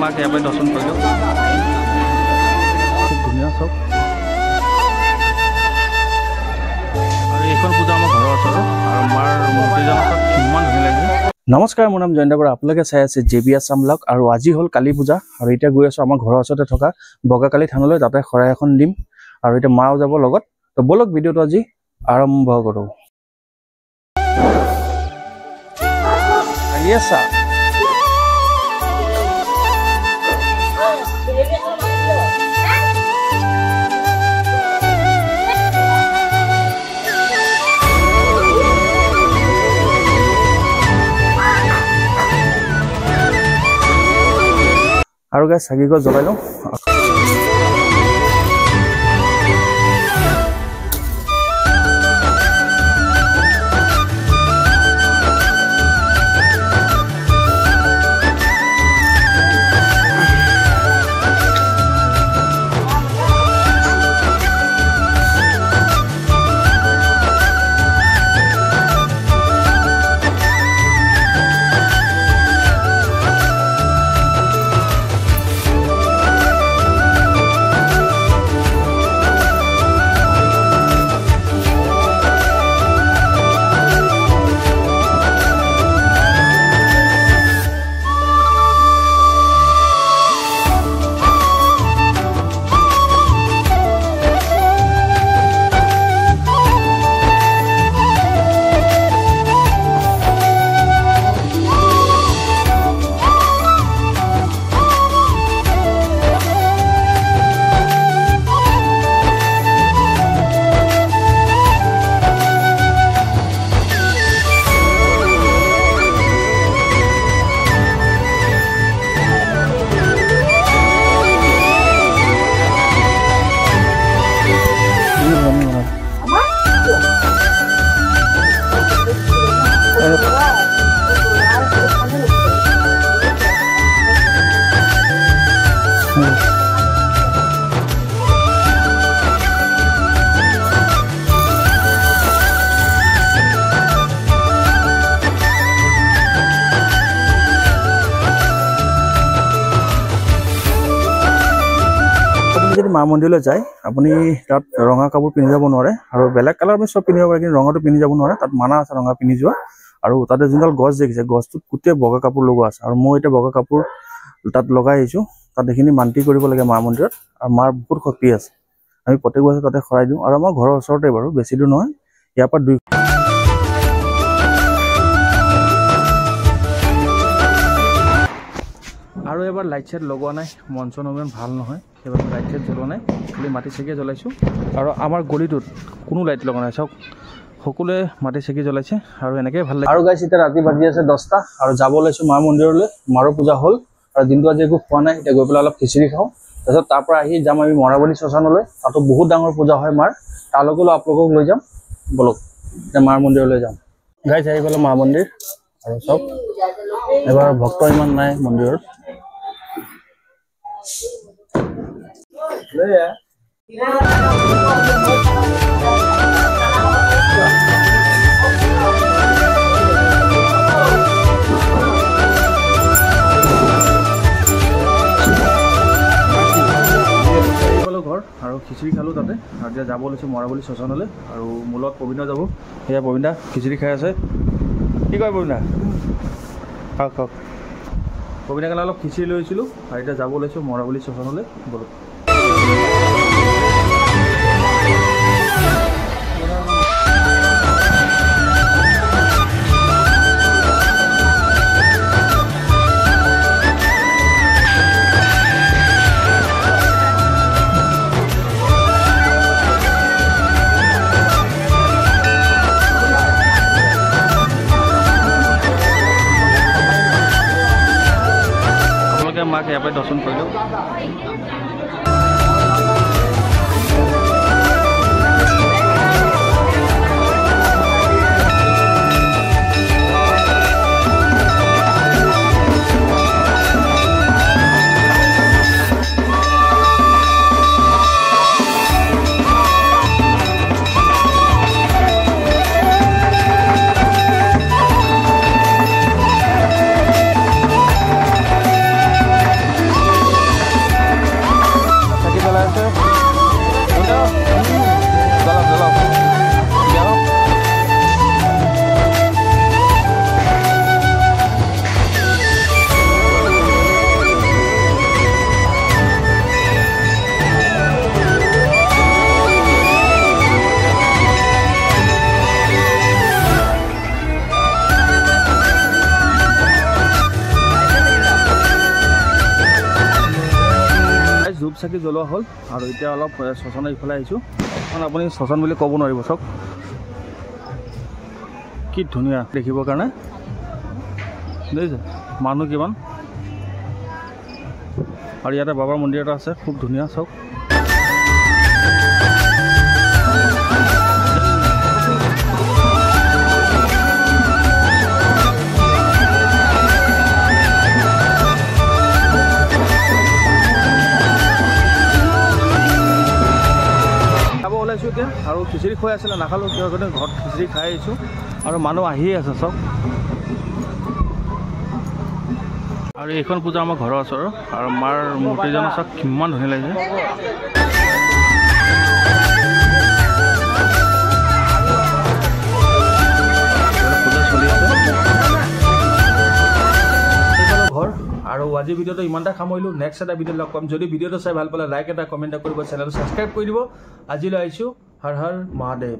माक यहाँ पे दर्शन कर धुनिया सब और ये पूजा आम घर आसर और मार मूर्तिजन किमान धुनिया लगे। नमस्कार मोर नाम जयন্ত बरा आपलोके चाই আছে JB আসাম ব্লগ আৰু আজি হল কালী পূজা আৰু এটা গৈ আছো আমাৰ ঘৰৰ ওচৰতে থকা বগাকালী থানলৈ তাতে খৰাই এখন দিম আৰু এটা মাও যাব লগত তো বলক ভিডিওটো আজি আৰম্ভ কৰো। আইছা আৰু গাইস চাকিগছ জ্বলাই লওঁ মা মন্দিৰলৈ যায় আপুনি তাত ৰঙা কাপোৰ পিন্ধি যাব নোৱাৰে আৰু বেলেগ কালাৰ আমি সব পিন্ধিব পাৰে কিন্তু ৰঙাটো পিন্ধি যাব নোৱাৰে তাত মানা আছে ৰঙা পিন্ধি যোৱা আৰু তাতে যোনডাল গছ দেখিছে গছটোত গোটেই বগা কাপোৰ লগোৱা আছে আৰু মই এটা বগা কাপোৰ তাত লগাই আহিছো তাত দেখিনি মান্তি কৰিব লাগে মা মন্দিৰত আৰু মাৰ বহুত শক্তি আছে আমি প্ৰত্যেক বছৰ তাতে খৰাই দিওঁ আৰু আমাৰ ঘৰৰ ওচৰতে বাৰু বেছি দূৰ নহয় ইয়াৰ পৰা 2 আৰু এবাৰ লাইট সেট লগোৱা নাই মঞ্চন ইমান ভাল নহয় এবাৰ লাইট সেট জ্বলোৱা নাই খালি মাটি চেকি জ্বলাইছো আৰু আমাৰ গলিটোত কোনো লাইট লগা নাই সব সকলোৱে মাটি চেকি জ্বলাইছে আৰু এনেকৈ ভাল লাগে আৰু গাইছ এতিয়া ৰাতি বাজি আছে 10টা আৰু যাব লৈছো মা মন্দিৰলৈ মাৰো পূজা হ'ল আৰু দিনটো আজি একো খোৱা নাই এতিয়া গৈ পেলাই অলপ খিচিৰি খাওঁ তাৰপিছত তাৰ পৰা আহি যাম আমি মৰাবলি শ্মশানলৈ তাতো বহুত ডাঙৰ পূজা হয় মাৰ তালৈকো আপোনালোকক লৈ যাম বলক এতিয়া মাৰ মন্দিৰলৈ যাম গাইছ আহি গ'লো মা মন্দিৰ আৰু সব এবাৰ ভক্ত ইমান নাই মন্দিৰত ले यार ঘৰ আৰু খিচিৰি খালো তাতে আৰু এতিয়া যাব লৈছো মৰাবলি শ্মশানলৈ আৰু মূলত পবিনা যাব এয়া পবিনা খিচিৰি খাই আছে কি কয় পবিনা খাওক খাওক পবিনা কালে অলপ খিচিৰি লৈছিলো আৰু এতিয়া যাব লৈছো মৰাবলি শ্মশানলৈ বলো माँ के यहाँ पे दर्शन कर लो ধূপ চাকি জ্বলোৱা হ'ল আৰু এতিয়া অলপ শ্মশানৰ ইফালে আহিছোঁ কাৰণ আপুনি শ্মশান বুলি ক'ব নোৱাৰিব চাওক কি ধুনীয়া দেখিবৰ কাৰণে দেখিছে মানুহ কিমান আৰু ইয়াতে বাবাৰ মন্দিৰ এটা আছে খুব ধুনীয়া চাওক ওলাইছোঁ এতিয়া আৰু খিচিৰি খুৱাই আছিলে নাখালোঁ কিয় কাৰণে ঘৰত খিচিৰি খাই আহিছোঁ আৰু মানুহ আহিয়ে আছে চব আৰু এইখন পূজা আমাৰ ঘৰৰ ওচৰৰ আৰু মাৰ মূৰ্তিজন চব কিমান ধুনীয়া লাগিছে পূজা চলি আছে ঘৰ আৰু আজি ভিডিঅ'টো ইমানটা সামৰিলোঁ নেক্সট এটা ভিডিঅ' লগ পাম যদি ভিডিঅ'টো চাই ভাল পালে লাইক এটা কমেণ্ট এটা কৰিব চেনেলটো ছাবস্ক্ৰাইব কৰি দিব আজিলৈ আহিছোঁ হৰ হৰ মহাদেৱ